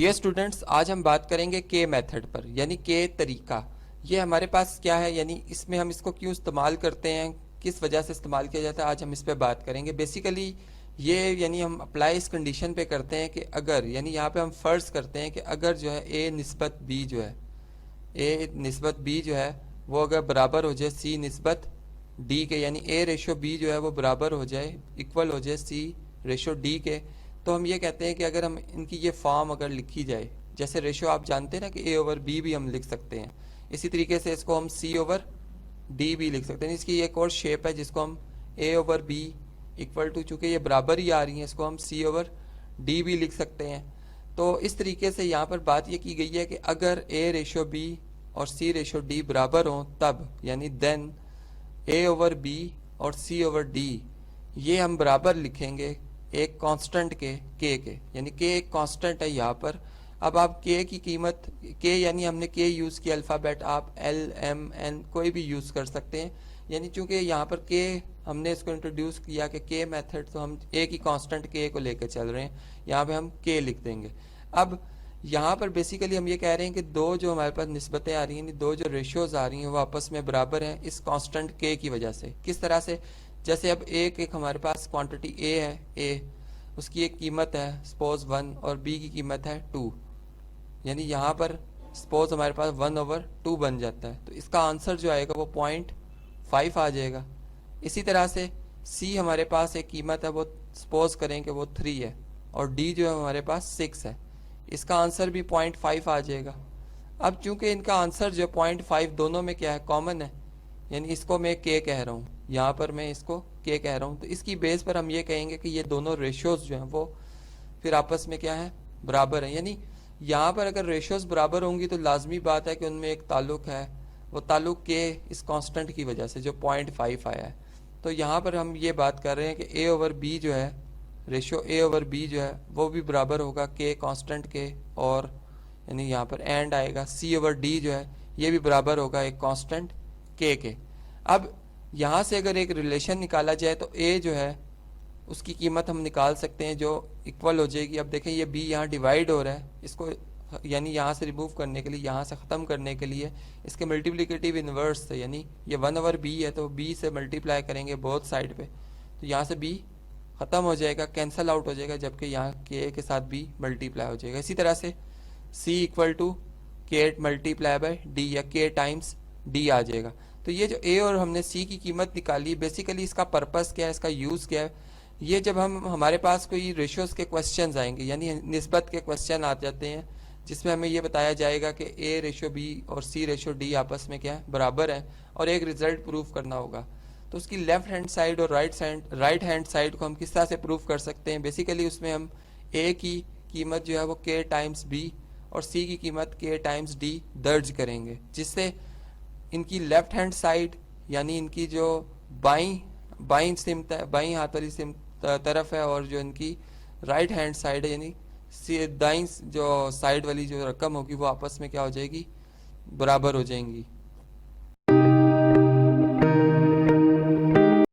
Dear students, आज हम बात करेंगे के मेथड पर, यानी के तरीका। ये हमारे पास क्या है, यानी इसमें हम इसको क्यों इस्तेमाल करते हैं, किस वजह से इस्तेमाल किया जाता है, आज हम इस पे बात करेंगे। बेसिकली ये यानी हम अप्लाई इस कंडीशन पे करते हैं कि अगर, यानी यहाँ पे हम फर्ज करते हैं कि अगर जो है ए निस्बत बी जो है, ए निस्बत बी जो है वो अगर बराबर हो जाए सी निस्बत डी के, यानी ए रेशो बी जो है वो बराबर हो जाए, इक्वल हो जाए सी रेशो डी के, तो हम ये कहते हैं कि अगर हम इनकी ये फॉर्म अगर लिखी जाए, जैसे रेशो आप जानते हैं ना कि ए ओवर बी भी हम लिख सकते हैं, इसी तरीके से इसको हम सी ओवर डी भी लिख सकते हैं। इसकी एक और शेप है जिसको हम ए ओवर बी इक्वल टू, चूंकि ये बराबर ही आ रही है, इसको हम सी ओवर डी भी लिख सकते हैं। तो इस तरीके से यहाँ पर बात ये की गई है कि अगर ए रेशो बी और सी रेशो डी बराबर हों तब, यानी देन ए ओवर बी और सी ओवर डी ये हम बराबर लिखेंगे एक कांस्टेंट के, यानी के एक कांस्टेंट है यहाँ पर। अब आप के की कीमत, के यानी हमने के यूज़ किया अल्फ़ाबेट, आप एल एम एन कोई भी यूज़ कर सकते हैं, यानी चूंकि यहाँ पर के हमने इसको इंट्रोड्यूस किया कि के मेथड, तो हम ए की कांस्टेंट के को लेकर चल रहे हैं, यहाँ पे हम के लिख देंगे। अब यहाँ पर बेसिकली हम ये कह रहे हैं कि दो जो हमारे पास निस्बतें आ रही हैं, दो जो रेशियोज आ रही हैं वो आपस में बराबर हैं इस कांस्टेंट के की वजह से। किस तरह से, जैसे अब एक हमारे पास क्वांटिटी ए है, ए उसकी एक कीमत है सपोज 1 और बी की कीमत है 2, यानी यहाँ पर सपोज हमारे पास 1/2 बन जाता है, तो इसका आंसर जो आएगा वो 0.5 आ जाएगा। इसी तरह से सी हमारे पास एक कीमत है, वो सपोज करें कि वो 3 है, और डी जो है हमारे पास 6 है, इसका आंसर भी 0.5 आ जाएगा। अब चूंकि इनका आंसर जो 0.5 दोनों में क्या है, कॉमन है, यानी इसको मैं के कह रहा हूँ, यहाँ पर मैं इसको के कह रहा हूँ, तो इसकी बेस पर हम ये कहेंगे कि ये दोनों रेशियोज जो हैं वो फिर आपस में क्या है, बराबर है। यानी यहाँ पर अगर रेशियोज बराबर होंगी तो लाजमी बात है कि उनमें एक ताल्लुक है, वो ताल्लुक के इस कांस्टेंट की वजह से जो 0.5 आया है। तो यहाँ पर हम ये बात कर रहे हैं कि ए ओवर बी जो है, रेशियो ए ओवर बी जो है वो भी बराबर होगा के कांस्टेंट के, और यानी यहाँ पर एंड आएगा सी ओवर डी जो है ये भी बराबर होगा एक कांस्टेंट के। अब यहाँ से अगर एक रिलेशन निकाला जाए तो ए जो है उसकी कीमत हम निकाल सकते हैं जो इक्वल हो जाएगी। अब देखें ये बी यहाँ डिवाइड हो रहा है, इसको यानी यहाँ से रिमूव करने के लिए, यहाँ से ख़त्म करने के लिए इसके मल्टीप्लिकेटिव इन्वर्स से, यानी ये 1 ओवर बी है तो बी से मल्टीप्लाई करेंगे बोथ साइड पे, तो यहाँ से बी ख़त्म हो जाएगा, कैंसल आउट हो जाएगा, जबकि यहाँ के साथ बी मल्टीप्लाई हो जाएगा। इसी तरह से सी इक्वल टू के मल्टीप्लाई बाय डी, या के टाइम्स डी आ जाएगा। तो ये जो ए और हमने सी की कीमत निकाली, बेसिकली इसका पर्पस क्या है, इसका यूज़ क्या है, ये जब हम हमारे पास कोई रेशियोज के क्वेश्चंस आएंगे, यानी निस्बत के क्वेश्चन आ जाते हैं जिसमें हमें ये बताया जाएगा कि ए रेशो बी और सी रेशो डी आपस में क्या है, बराबर है, और एक रिजल्ट प्रूफ करना होगा, तो उसकी लेफ्ट हैंड साइड और राइट हैंड साइड को हम किस तरह से प्रूफ कर सकते हैं। बेसिकली उसमें हम ए की कीमत जो है वो के टाइम्स बी और सी की कीमत के टाइम्स डी दर्ज करेंगे, जिससे इनकी लेफ्ट हैंड साइड यानी इनकी जो बाई सिमत है, बाई हाथ वाली सिम तरफ है, और जो इनकी राइट हैंड साइड है यानी दाईं जो साइड वाली जो रकम होगी वो आपस में क्या हो जाएगी, बराबर हो जाएंगी।